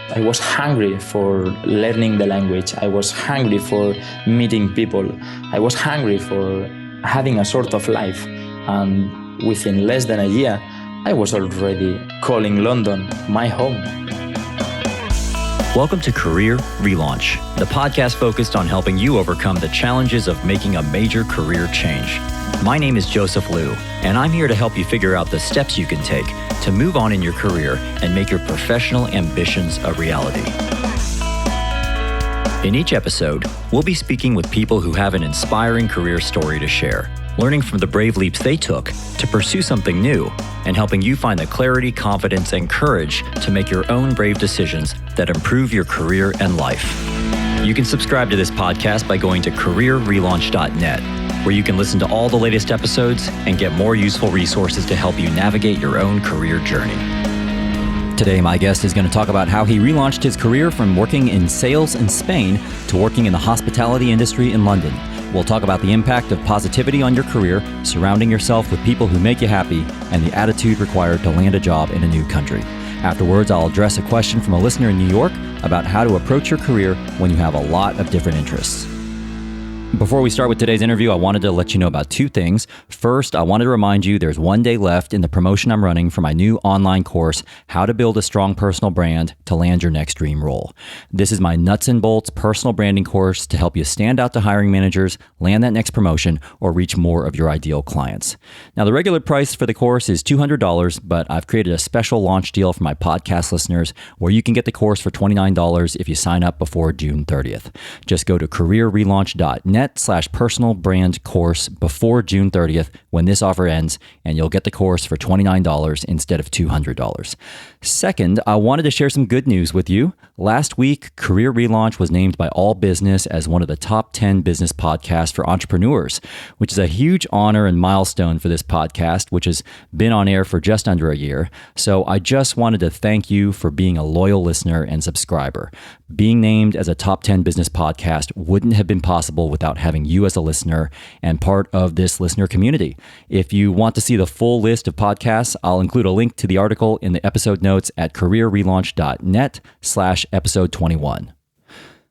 I was hungry for learning the language. I was hungry for meeting people. I was hungry for having a sort of life. And within less than a year, I was already calling London my home. Welcome to Career Relaunch, the podcast focused on helping you overcome the challenges of making a major career change. My name is Joseph Liu, and I'm here to help you figure out the steps you can take to move on in your career and make your professional ambitions a reality. In each episode, we'll be speaking with people who have an inspiring career story to share, learning from the brave leaps they took to pursue something new, and helping you find the clarity, confidence, and courage to make your own brave decisions that improve your career and life. You can subscribe to this podcast by going to careerrelaunch.net, where you can listen to all the latest episodes and get more useful resources to help you navigate your own career journey. Today, my guest is going to talk about how he relaunched his career from working in sales in Spain to working in the hospitality industry in London. We'll talk about the impact of positivity on your career, surrounding yourself with people who make you happy, and the attitude required to land a job in a new country. Afterwards, I'll address a question from a listener in New York about how to approach your career when you have a lot of different interests. Before we start with today's interview, I wanted to let you know about two things. First, I wanted to remind you there's one day left in the promotion I'm running for my new online course, How to Build a Strong Personal Brand to Land Your Next Dream Role. This is my nuts and bolts personal branding course to help you stand out to hiring managers, land that next promotion, or reach more of your ideal clients. Now, the regular price for the course is $200, but I've created a special launch deal for my podcast listeners where you can get the course for $29 if you sign up before June 30th. Just go to careerrelaunch.net/personal brand course before June 30th when this offer ends, and you'll get the course for $29 instead of $200. Second, I wanted to share some good news with you. Last week, Career Relaunch was named by All Business as one of the top 10 business podcasts for entrepreneurs, which is a huge honor and milestone for this podcast, which has been on air for just under a year. So I just wanted to thank you for being a loyal listener and subscriber. Being named as a top 10 business podcast wouldn't have been possible without having you as a listener and part of this listener community. If you want to see the full list of podcasts, I'll include a link to the article in the episode notes at careerrelaunch.net/episode 21.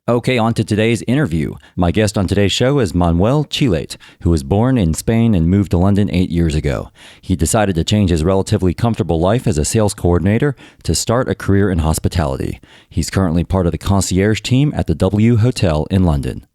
Okay, on to today's interview. My guest on today's show is Manuel Chilet, who was born in Spain and moved to London 8 years ago. He decided to change his relatively comfortable life as a sales coordinator to start a career in hospitality. He's currently part of the concierge team at the W Hotel in London.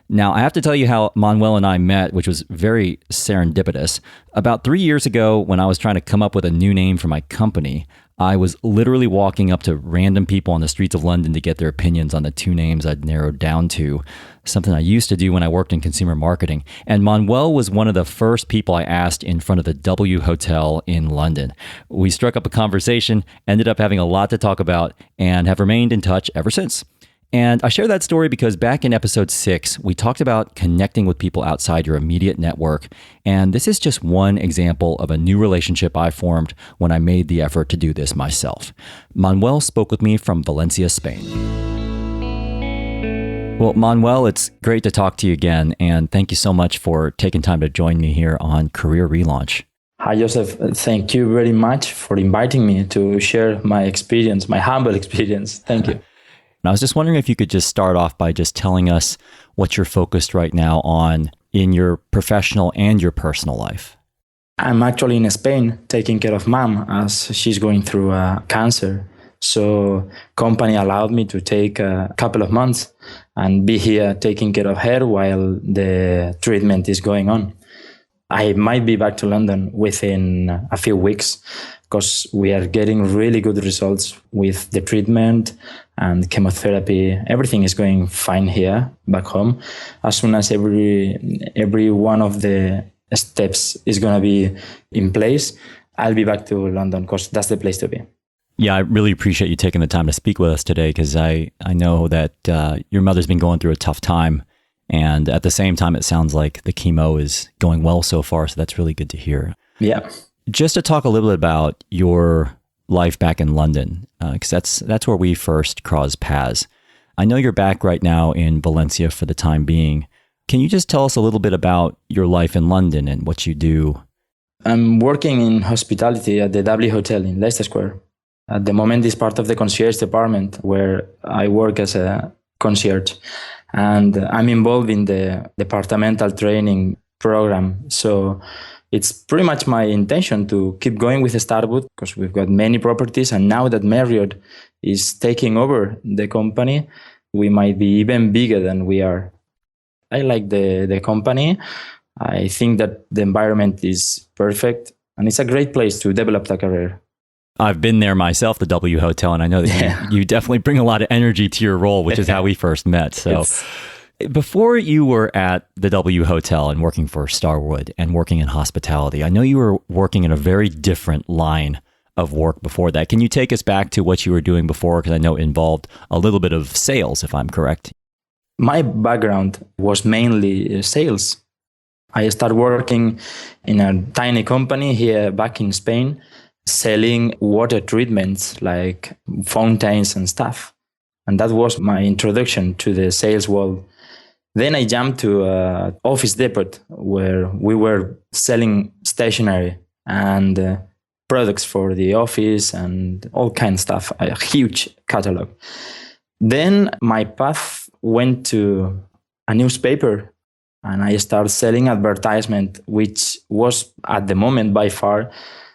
Now, I have to tell you how Manuel and I met, which was very serendipitous. About 3 years ago, when I was trying to come up with a new name for my company, I was literally walking up to random people on the streets of London to get their opinions on the two names I'd narrowed down to, something I used to do when I worked in consumer marketing. And Manuel was one of the first people I asked in front of the W Hotel in London. We struck up a conversation, ended up having a lot to talk about, and have remained in touch ever since. And I share that story because back in episode 6, we talked about connecting with people outside your immediate network. And this is just one example of a new relationship I formed when I made the effort to do this myself. Manuel spoke with me from Valencia, Spain. Well, Manuel, it's great to talk to you again. And thank you so much for taking time to join me here on Career Relaunch. Hi, Joseph. Thank you very much for inviting me to share my experience, my humble experience. Thank you. And I was just wondering if you could just start off by just telling us what you're focused right now on in your professional and your personal life. I'm actually in Spain taking care of mom as she's going through cancer. So company allowed me to take a couple of months and be here taking care of her while the treatment is going on. I might be back to London within a few weeks because we are getting really good results with the treatment and chemotherapy. Everything is going fine here back home. As soon as every one of the steps is going to be in place, I'll be back to London because that's the place to be. Yeah, I really appreciate you taking the time to speak with us today because I know that your mother's been going through a tough time. And at the same time, it sounds like the chemo is going well so far. So that's really good to hear. Yeah. Just to talk a little bit about your life back in London, because that's where we first crossed paths. I know you're back right now in Valencia for the time being. Can you just tell us a little bit about your life in London and what you do? I'm working in hospitality at the W Hotel in Leicester Square. At the moment, is part of the concierge department where I work as a concierge. And I'm involved in the departmental training program. So it's pretty much my intention to keep going with Starwood because we've got many properties. And now that Marriott is taking over the company, we might be even bigger than we are. I like the company. I think that the environment is perfect and it's a great place to develop a career. I've been there myself, the W Hotel, and I know that you definitely bring a lot of energy to your role, which is how we first met. So before you were at the W Hotel and working for Starwood and working in hospitality, I know you were working in a very different line of work before that. Can you take us back to what you were doing before? Because I know it involved a little bit of sales, if I'm correct. My background was mainly sales. I started working in a tiny company here back in Spain, selling water treatments like fountains and stuff. And that was my introduction to the sales world. Then I jumped to Office Depot, where we were selling stationery and products for the office and all kinds of stuff, a huge catalog. Then my path went to a newspaper and I started selling advertisement, which was at the moment by far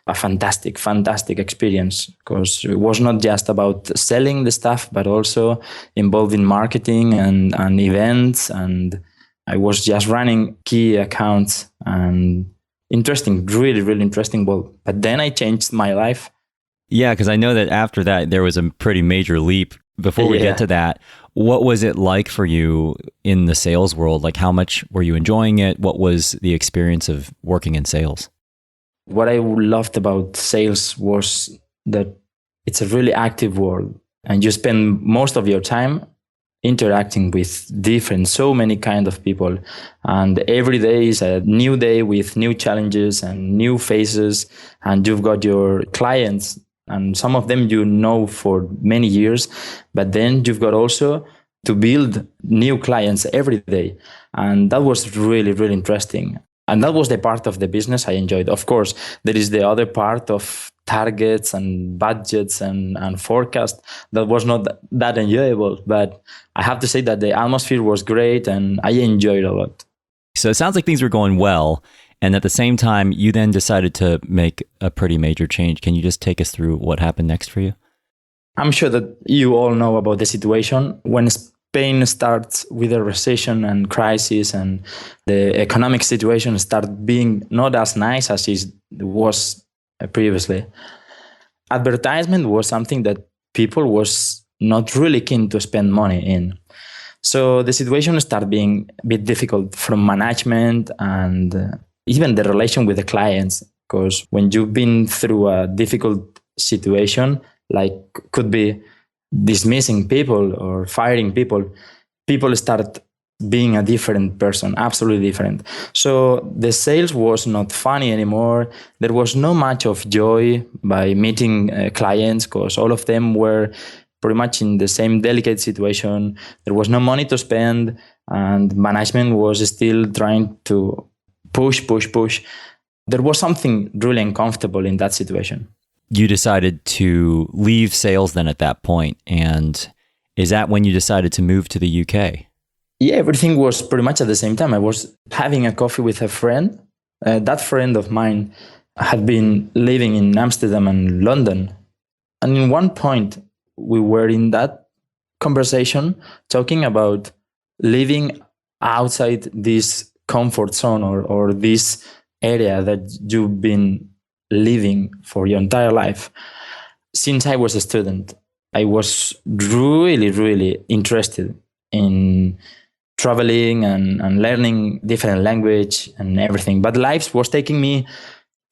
a fantastic experience because it was not just about selling the stuff, but also involved in marketing and events. And I was just running key accounts and interesting, really interesting. But then I changed my life. Yeah, because I know that after that, there was a pretty major leap. Before we get to that, what was it like for you in the sales world? Like, how much were you enjoying it? What was the experience of working in sales? What I loved about sales was that it's a really active world and you spend most of your time interacting with so many kind of people. And every day is a new day with new challenges and new faces. And you've got your clients and some of them you know for many years, but then you've got also to build new clients every day. And that was really interesting. And that was the part of the business I enjoyed. Of course, there is the other part of targets and budgets and forecast that was not that enjoyable. But I have to say that the atmosphere was great and I enjoyed a lot. So it sounds like things were going well. And at the same time, you then decided to make a pretty major change. Can you just take us through what happened next for you? I'm sure that you all know about the situation. When Spain starts with a recession and crisis and the economic situation starts being not as nice as it was previously. Advertisement was something that people was not really keen to spend money in. So the situation started being a bit difficult from management and even the relation with the clients, because when you've been through a difficult situation, like could be dismissing people or firing people, people start being a different person, absolutely different. So the sales was not funny anymore. There was no much of joy by meeting clients because all of them were pretty much in the same delicate situation. There was no money to spend and management was still trying to push. There was something really uncomfortable in that situation. You decided to leave sales then at that point. And is that when you decided to move to the UK? Yeah, everything was pretty much at the same time. I was having a coffee with a friend. That friend of mine had been living in Amsterdam and London. And in one point, we were in that conversation talking about living outside this comfort zone or this area that you've been living for your entire life. Since I was a student, I was really interested in traveling and learning different language and everything. But life was taking me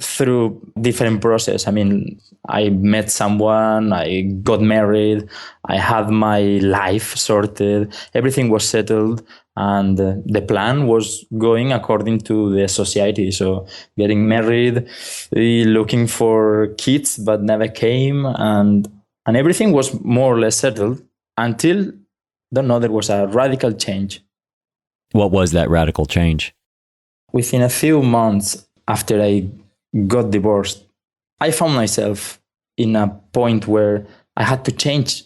through different process. I mean, I met someone, I got married, I had my life sorted, everything was settled, and the plan was going according to the society. So getting married, looking for kids, but never came, and everything was more or less settled until, there was a radical change. What was that radical change? Within a few months after I got divorced, I found myself in a point where I had to change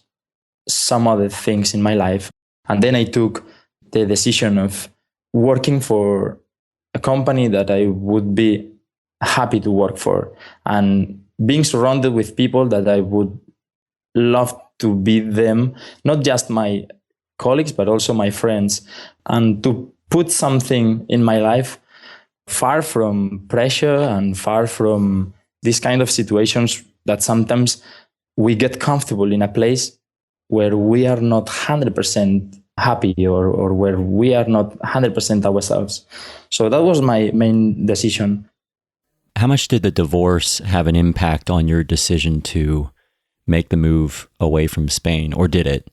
some other things in my life. And then I took the decision of working for a company that I would be happy to work for, and being surrounded with people that I would love to be them, not just my colleagues, but also my friends, and to put something in my life far from pressure and far from these kind of situations that sometimes we get comfortable in a place where we are not 100% happy, or where we are not 100% ourselves. So that was my main decision. How much did the divorce have an impact on your decision to make the move away from Spain, or did it?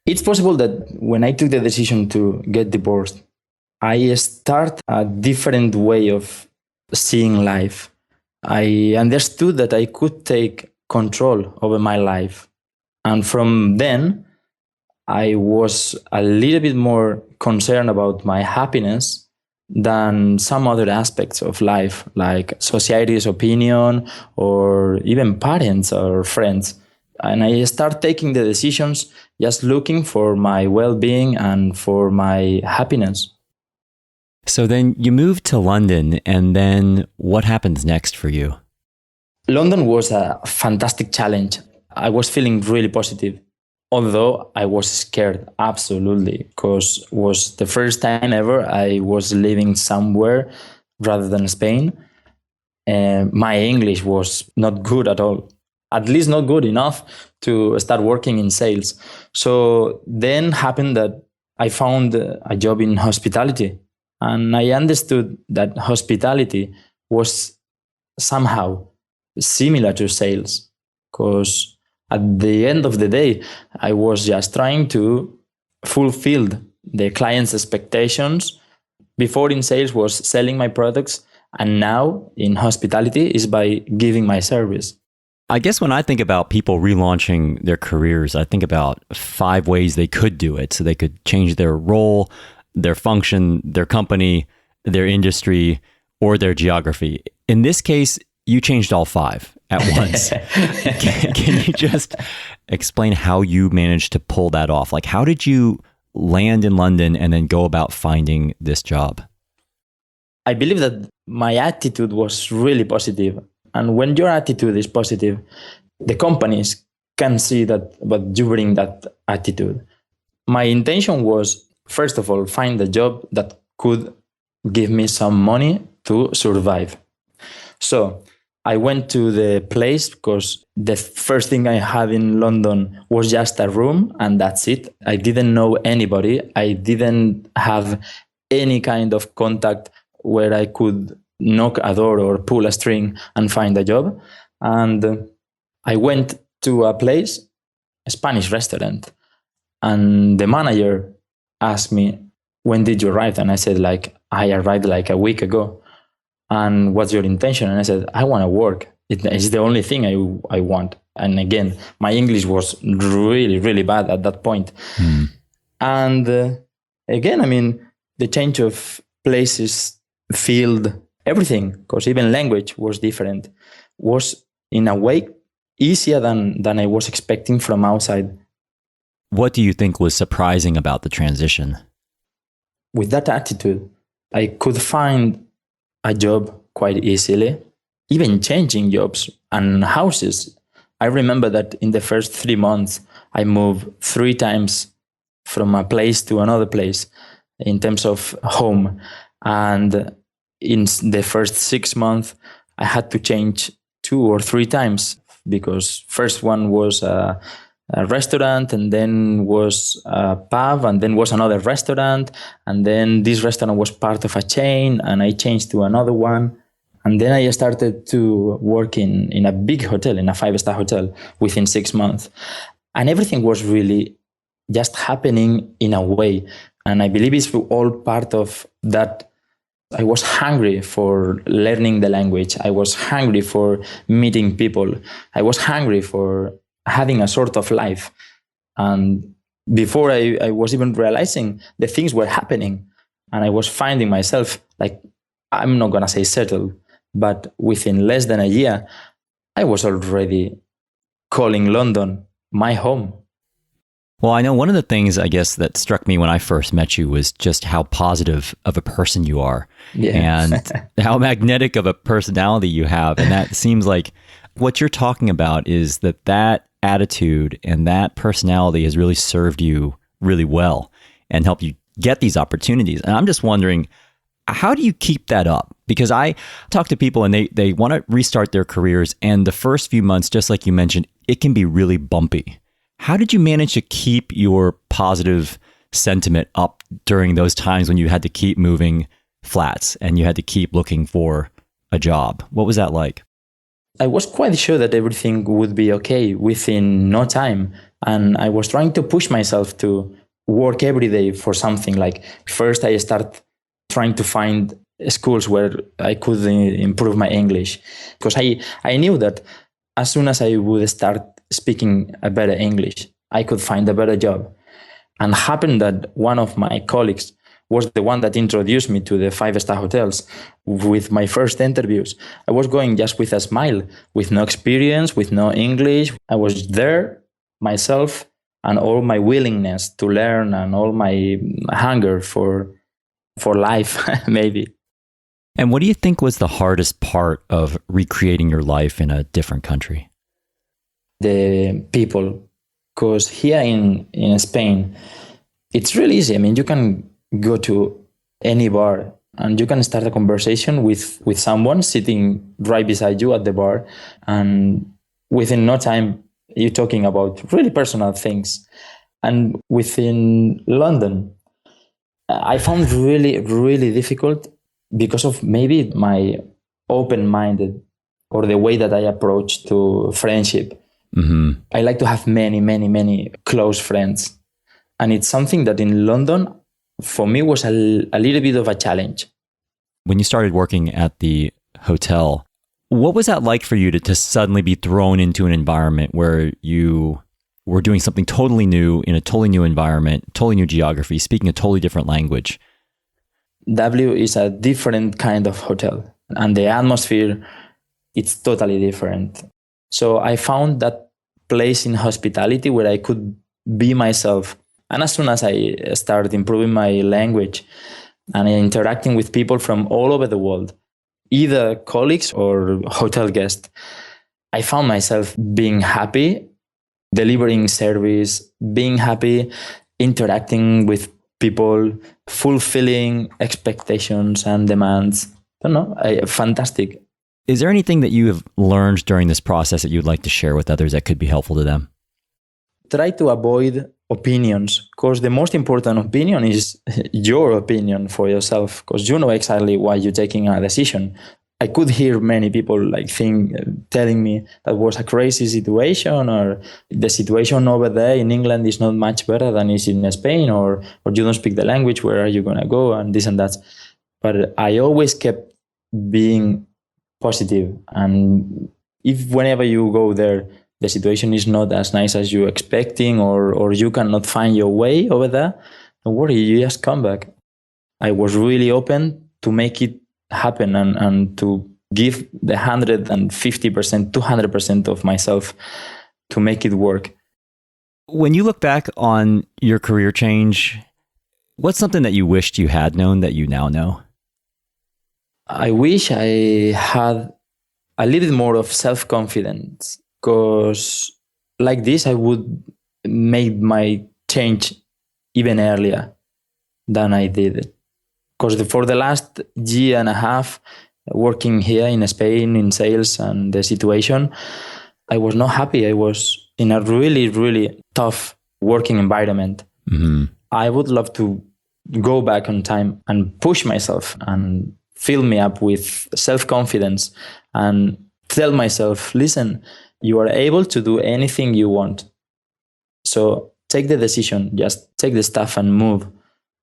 It's possible that when I took the decision to get divorced, I start a different way of seeing life. I understood that I could take control over my life. And from then, I was a little bit more concerned about my happiness than some other aspects of life, like society's opinion or even parents or friends. And I start taking the decisions just looking for my well-being and for my happiness. So then you moved to London, and then what happens next for you? London was a fantastic challenge. I was feeling really positive, although I was scared, absolutely, because it was the first time ever I was living somewhere rather than Spain. And my English was not good at all, at least not good enough to start working in sales. So then happened that I found a job in hospitality, and I understood that hospitality was somehow similar to sales, because at the end of the day, I was just trying to fulfill the client's expectations. Before in sales was selling my products, and now in hospitality is by giving my service. I guess when I think about people relaunching their careers, I think about 5 ways they could do it. So they could change their role, their function, their company, their industry, or their geography. In this case, you changed all 5 at once. Can you just explain how you managed to pull that off? Like, how did you land in London and then go about finding this job? I believe that my attitude was really positive. And when your attitude is positive, the companies can see that, but you bring that attitude. My intention was, first of all, find a job that could give me some money to survive. So I went to the place because the first thing I had in London was just a room, and that's it. I didn't know anybody. I didn't have any kind of contact where I could knock a door or pull a string and find a job. And I went to a place, a Spanish restaurant, and the manager asked me, "When did you arrive?" And I said, I arrived like a week ago. "And what's your intention?" And I said, "I want to work. It's the only thing I want." And again, my English was really, really bad at that point. And again, I mean, the change of places, field, everything, because even language was different, was in a way easier than I was expecting from outside. What do you think was surprising about the transition? With that attitude, I could find a job quite easily, even changing jobs and houses. I remember that in the first 3 months, I moved 3 times from a place to another place in terms of home. And in the first 6 months, I had to change 2 or 3 times, because first one was a restaurant, and then was a pub, and then was another restaurant, and then this restaurant was part of a chain, and I changed to another one. And then I started to work in a big hotel, in a 5-star hotel, within 6 months. And everything was really just happening in a way. And I believe it's all part of that. I was hungry for learning the language. I was hungry for meeting people. I was hungry for having a sort of life. And before I was even realizing, the things were happening. And I was finding myself, like, I'm not going to say settled, but within less than a year, I was already calling London my home. Well, I know one of the things, I guess, that struck me when I first met you was just how positive of a person you are, and how magnetic of a personality you have. And that seems like what you're talking about is that attitude and that personality has really served you really well and helped you get these opportunities. And I'm just wondering, how do you keep that up? Because I talk to people and they want to restart their careers, and the first few months, just like you mentioned, it can be really bumpy. How did you manage to keep your positive sentiment up during those times when you had to keep moving flats and you had to keep looking for a job? What was that like? I was quite sure that everything would be okay within no time. And I was trying to push myself to work every day for something. Like first I started trying to find schools where I could improve my English, because I knew that as soon as I would start speaking a better English, I could find a better job. And happened that one of my colleagues was the one that introduced me to the 5-star hotels. With my first interviews, I was going just with a smile, with no experience, with no English. I was there myself, and all my willingness to learn and all my hunger for life, maybe. And what do you think was the hardest part of recreating your life in a different country? The people, because here in Spain, it's really easy. I mean, you can go to any bar and you can start a conversation with someone sitting right beside you at the bar, and within no time, you're talking about really personal things. And within London, I found really, really difficult because of maybe my open-minded or the way that I approach to friendship. Mm-hmm. I like to have many, many, many close friends. And it's something that in London, for me, was a little bit of a challenge. When you started working at the hotel, what was that like for you to suddenly be thrown into an environment where you were doing something totally new in a totally new environment, totally new geography, speaking a totally different language? W is a different kind of hotel, and the atmosphere, it's totally different. So I found that place in hospitality where I could be myself. And as soon as I started improving my language and interacting with people from all over the world, either colleagues or hotel guests, I found myself being happy, delivering service, being happy, interacting with people, fulfilling expectations and demands. I don't know, fantastic. Is there anything that you have learned during this process that you'd like to share with others that could be helpful to them? Try to avoid opinions, because the most important opinion is your opinion for yourself, because you know exactly why you're taking a decision. I could hear many people telling me that was a crazy situation, or the situation over there in England is not much better than is in Spain, or you don't speak the language, where are you going to go, and this and that. But I always kept being positive. And if whenever you go there, the situation is not as nice as you're expecting, or you cannot find your way over there, don't worry, you just come back. I was really open to make it happen and to give the 150%, 200% of myself to make it work. When you look back on your career change, what's something that you wished you had known that you now know? I wish I had a little bit more of self-confidence, because like this, I would make my change even earlier than I did. Because for the last year and a half, working here in Spain in sales and the situation, I was not happy. I was in a really, really tough working environment. Mm-hmm. I would love to go back on time and push myself and fill me up with self-confidence and tell myself, listen, you are able to do anything you want. So take the decision, just take the stuff and move.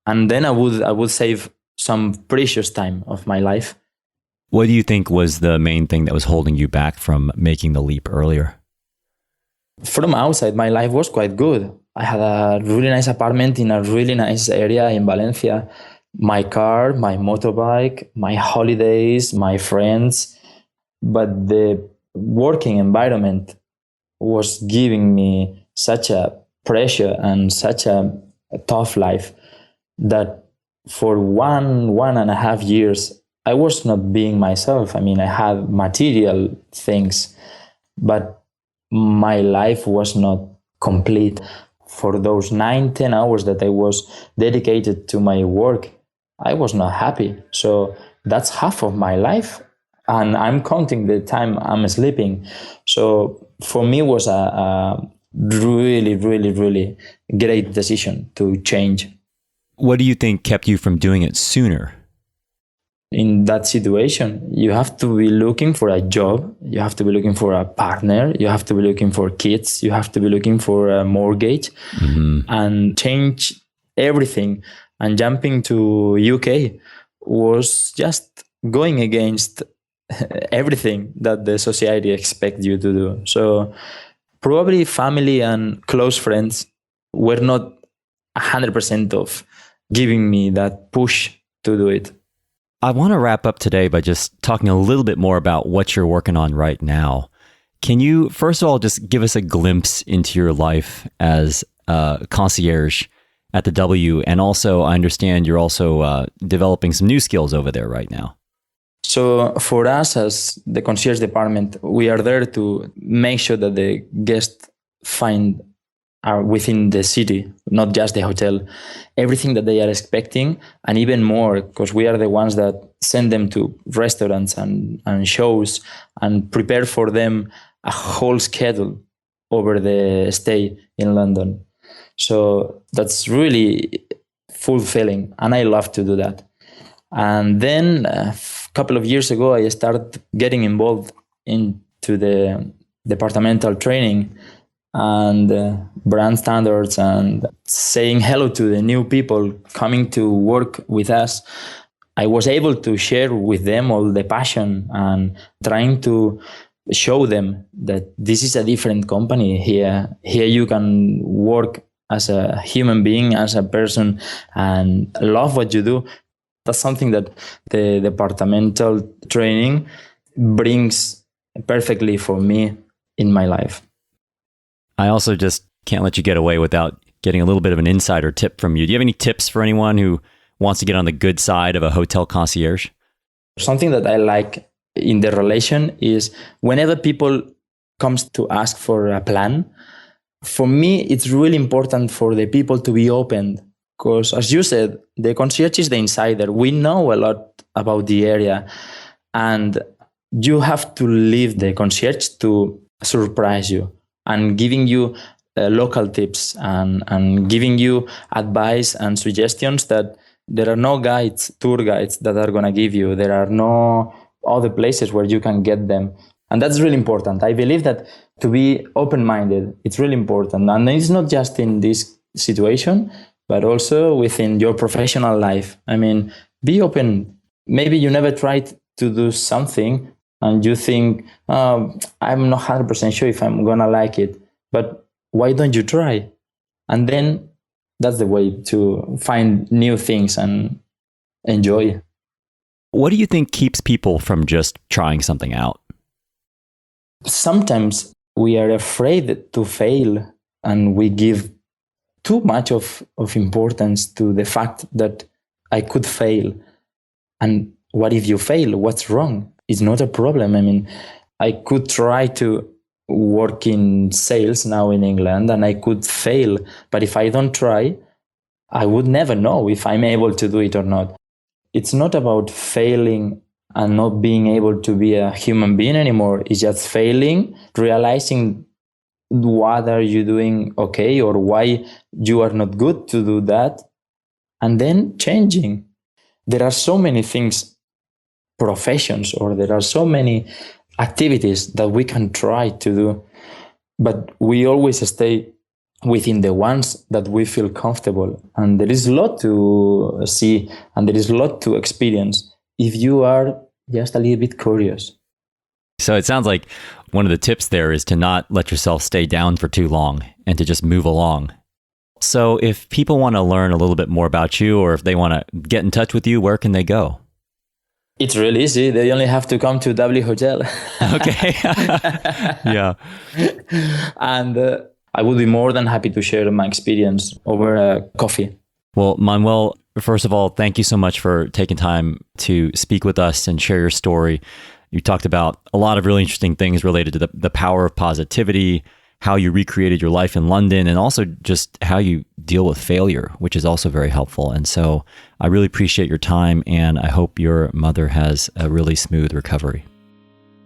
And then I would save some precious time of my life. What do you think was the main thing that was holding you back from making the leap earlier? From outside, my life was quite good. I had a really nice apartment in a really nice area in Valencia. My car, my motorbike, my holidays, my friends. But the working environment was giving me such a pressure and such a tough life that for 1.5 years, I was not being myself. I mean, I had material things, but my life was not complete. For those 9-10 hours that I was dedicated to my work, I was not happy. So that's half of my life. And I'm counting the time I'm sleeping. So for me, it was a really, really, really great decision to change. What do you think kept you from doing it sooner? In that situation, you have to be looking for a job, you have to be looking for a partner, you have to be looking for kids, you have to be looking for a mortgage, and change everything. And jumping to UK was just going against everything that the society expects you to do. So probably family and close friends were not 100% of giving me that push to do it. I want to wrap up today by just talking a little bit more about what you're working on right now. Can you, first of all, just give us a glimpse into your life as a concierge at the W? And also, I understand you're also developing some new skills over there right now. So for us as the concierge department, we are there to make sure that the guests are within the city, not just the hotel, everything that they are expecting, and even more, because we are the ones that send them to restaurants and shows and prepare for them a whole schedule over the stay in London. So that's really fulfilling, and I love to do that. And then a couple of years ago, I started getting involved into the departmental training and brand standards and saying hello to the new people coming to work with us. I was able to share with them all the passion and trying to show them that this is a different company here. Here you can work as a human being, as a person, and love what you do. That's something that the departmental training brings perfectly for me in my life. I also just can't let you get away without getting a little bit of an insider tip from you. Do you have any tips for anyone who wants to get on the good side of a hotel concierge? Something that I like in the relation is whenever people comes to ask for a plan, for me, it's really important for the people to be open. Because as you said, the concierge is the insider. We know a lot about the area, and you have to leave the concierge to surprise you and giving you local tips and giving you advice and suggestions that there are no tour guides that are going to give you. There are no other places where you can get them. And that's really important. I believe that to be open-minded, it's really important. And it's not just in this situation, but also within your professional life. I mean, be open. Maybe you never tried to do something and you think, I'm not 100% sure if I'm going to like it, but why don't you try? And then that's the way to find new things and enjoy. What do you think keeps people from just trying something out? Sometimes we are afraid to fail and we give too much of importance to the fact that I could fail. And what if you fail? What's wrong? It's not a problem. I mean, I could try to work in sales now in England and I could fail. But if I don't try, I would never know if I'm able to do it or not. It's not about failing and not being able to be a human being anymore. It's just failing, realizing what are you doing okay or why you are not good to do that, and then changing. There are so many things, professions, or there are so many activities that we can try to do, but we always stay within the ones that we feel comfortable. And there is a lot to see and there is a lot to experience if you are just a little bit curious. So it sounds like one of the tips there is to not let yourself stay down for too long and to just move along. So if people want to learn a little bit more about you or if they want to get in touch with you, where can they go? It's really easy. They only have to come to W Hotel. Okay. Yeah. And I would be more than happy to share my experience over coffee. Well, Manuel, first of all, thank you so much for taking time to speak with us and share your story. You talked about a lot of really interesting things related to the power of positivity, how you recreated your life in London, and also just how you deal with failure, which is also very helpful. And so I really appreciate your time, and I hope your mother has a really smooth recovery.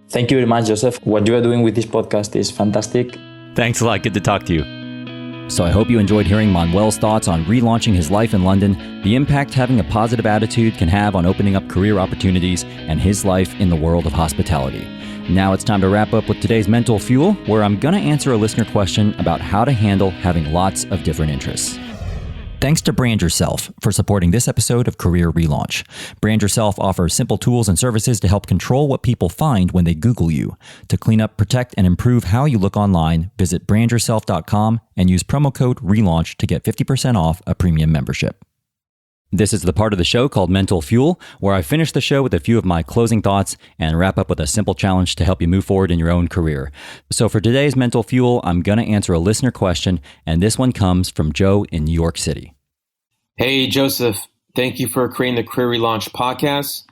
Thank you very much, Joseph. What you are doing with this podcast is fantastic. Thanks a lot. Good to talk to you. So I hope you enjoyed hearing Manuel's thoughts on relaunching his life in London, the impact having a positive attitude can have on opening up career opportunities, and his life in the world of hospitality. Now it's time to wrap up with today's Mental Fuel, where I'm going to answer a listener question about how to handle having lots of different interests. Thanks to Brand Yourself for supporting this episode of Career Relaunch. Brand Yourself offers simple tools and services to help control what people find when they Google you. To clean up, protect, and improve how you look online, visit brandyourself.com and use promo code RELAUNCH to get 50% off a premium membership. This is the part of the show called Mental Fuel, where I finish the show with a few of my closing thoughts and wrap up with a simple challenge to help you move forward in your own career. So for today's Mental Fuel, I'm going to answer a listener question, and this one comes from Joe in New York City. Hey, Joseph. Thank you for creating the Career Relaunch podcast.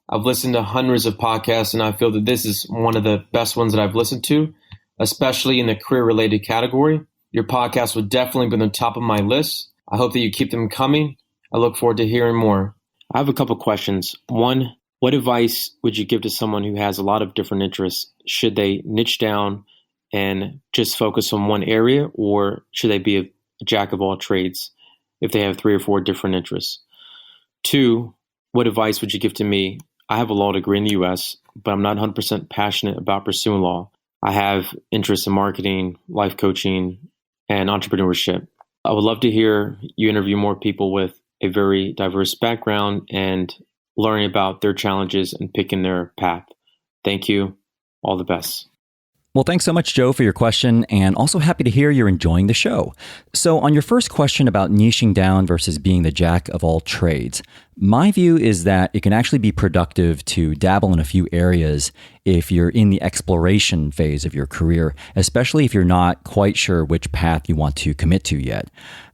I've listened to hundreds of podcasts, and I feel that this is one of the best ones that I've listened to, especially in the career-related category. Your podcast would definitely be on the top of my list. I hope that you keep them coming. I look forward to hearing more. I have a couple questions. One, what advice would you give to someone who has a lot of different interests? Should they niche down and just focus on one area, or should they be a jack of all trades if they have 3 or 4 different interests? 2, what advice would you give to me? I have a law degree in the U.S., but I'm not 100% passionate about pursuing law. I have interests in marketing, life coaching, and entrepreneurship. I would love to hear you interview more people with a very diverse background and learning about their challenges and picking their path. Thank you. All the best. Well, thanks so much, Joe, for your question, and also happy to hear you're enjoying the show. So on your first question about niching down versus being the jack of all trades, my view is that it can actually be productive to dabble in a few areas if you're in the exploration phase of your career, especially if you're not quite sure which path you want to commit to yet.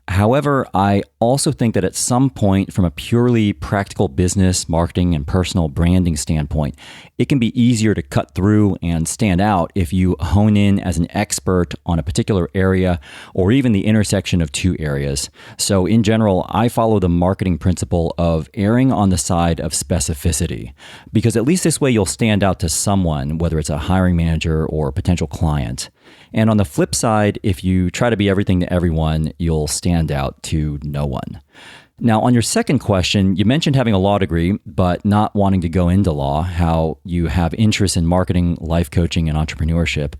However, I also think that at some point, from a purely practical business, marketing, and personal branding standpoint, it can be easier to cut through and stand out if you hone in as an expert on a particular area or even the intersection of 2 areas. So in general, I follow the marketing principle of erring on the side of specificity, because at least this way you'll stand out to someone, whether it's a hiring manager or a potential client. And on the flip side, if you try to be everything to everyone, you'll stand out to no one. Now, on your second question, you mentioned having a law degree, but not wanting to go into law, how you have interests in marketing, life coaching, and entrepreneurship.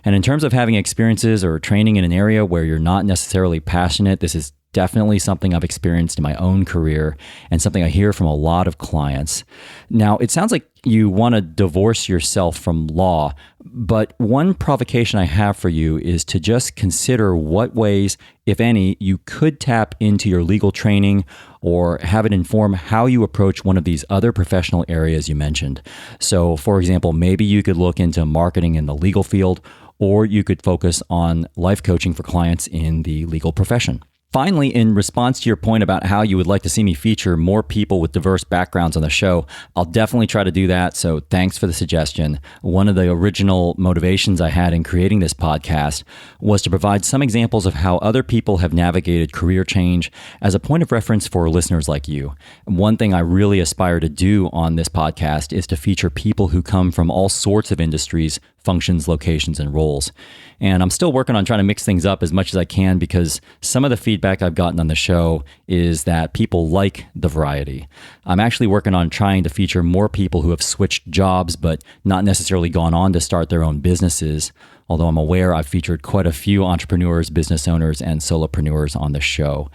And in terms of having experiences or training in an area where you're not necessarily passionate, this is definitely something I've experienced in my own career and something I hear from a lot of clients. Now, it sounds like you want to divorce yourself from law, but one provocation I have for you is to just consider what ways, if any, you could tap into your legal training or have it inform how you approach one of these other professional areas you mentioned. So, for example, maybe you could look into marketing in the legal field, or you could focus on life coaching for clients in the legal profession. Finally, in response to your point about how you would like to see me feature more people with diverse backgrounds on the show, I'll definitely try to do that, so thanks for the suggestion. One of the original motivations I had in creating this podcast was to provide some examples of how other people have navigated career change as a point of reference for listeners like you. One thing I really aspire to do on this podcast is to feature people who come from all sorts of industries, functions, locations, and roles. And I'm still working on trying to mix things up as much as I can, because some of the feedback I've gotten on the show is that people like the variety. I'm actually working on trying to feature more people who have switched jobs but not necessarily gone on to start their own businesses, although I'm aware I've featured quite a few entrepreneurs, business owners, and solopreneurs on the show.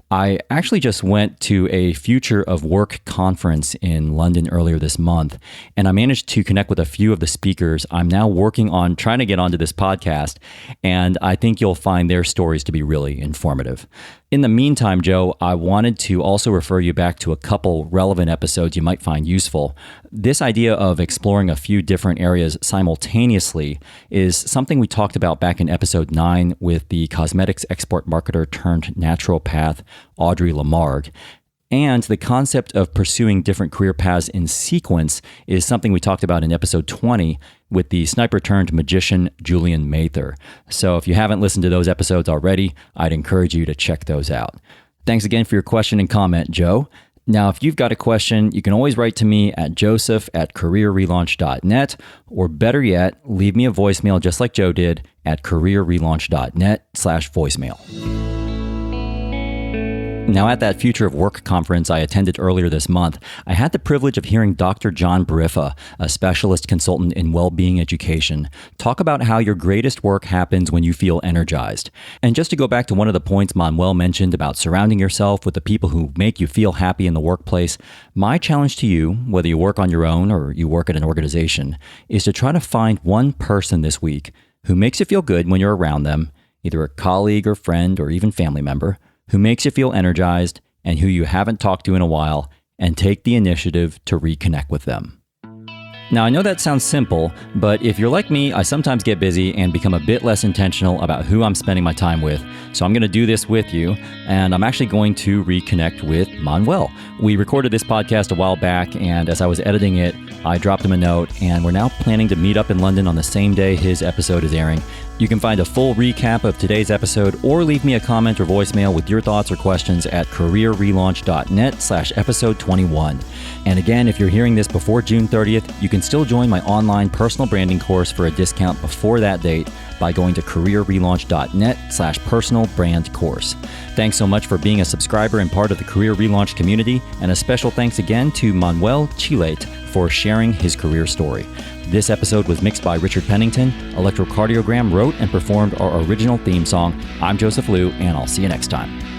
I actually just went to a Future of Work conference in London earlier this month, and I managed to connect with a few of the speakers. I'm now working on trying to get onto this podcast, and I think you'll find their stories to be really informative. In the meantime, Joe, I wanted to also refer you back to a couple relevant episodes you might find useful. This idea of exploring a few different areas simultaneously is something we talked about back in episode 9 with the cosmetics export marketer turned naturopath, Audrey Lamargue. And the concept of pursuing different career paths in sequence is something we talked about in episode 20 with the sniper turned magician, Julian Mather. So if you haven't listened to those episodes already, I'd encourage you to check those out. Thanks again for your question and comment, Joe. Now, if you've got a question, you can always write to me at joseph@careerrelaunch.net, or better yet, leave me a voicemail just like Joe did at careerrelaunch.net/voicemail. Now, at that Future of Work conference I attended earlier this month, I had the privilege of hearing Dr. John Bariffa, a specialist consultant in well-being education, talk about how your greatest work happens when you feel energized. And just to go back to one of the points Manuel mentioned about surrounding yourself with the people who make you feel happy in the workplace, my challenge to you, whether you work on your own or you work at an organization, is to try to find one person this week who makes you feel good when you're around them, either a colleague or friend or even family member, who makes you feel energized and who you haven't talked to in a while, and take the initiative to reconnect with them. Now, I know that sounds simple, but if you're like me, I sometimes get busy and become a bit less intentional about who I'm spending my time with. So I'm going to do this with you, and I'm actually going to reconnect with Manuel. We recorded this podcast a while back, and as I was editing it, I dropped him a note, and we're now planning to meet up in London on the same day his episode is airing. You can find a full recap of today's episode or leave me a comment or voicemail with your thoughts or questions at careerrelaunch.net/episode 21. And again, if you're hearing this before June 30th, you can still join my online personal branding course for a discount before that date by going to careerrelaunch.net/personal brand course. Thanks so much for being a subscriber and part of the Career Relaunch community, and a special thanks again to Manuel Chilet for sharing his career story. This episode was mixed by Richard Pennington. Electrocardiogram wrote and performed our original theme song. I'm Joseph Liu, and I'll see you next time.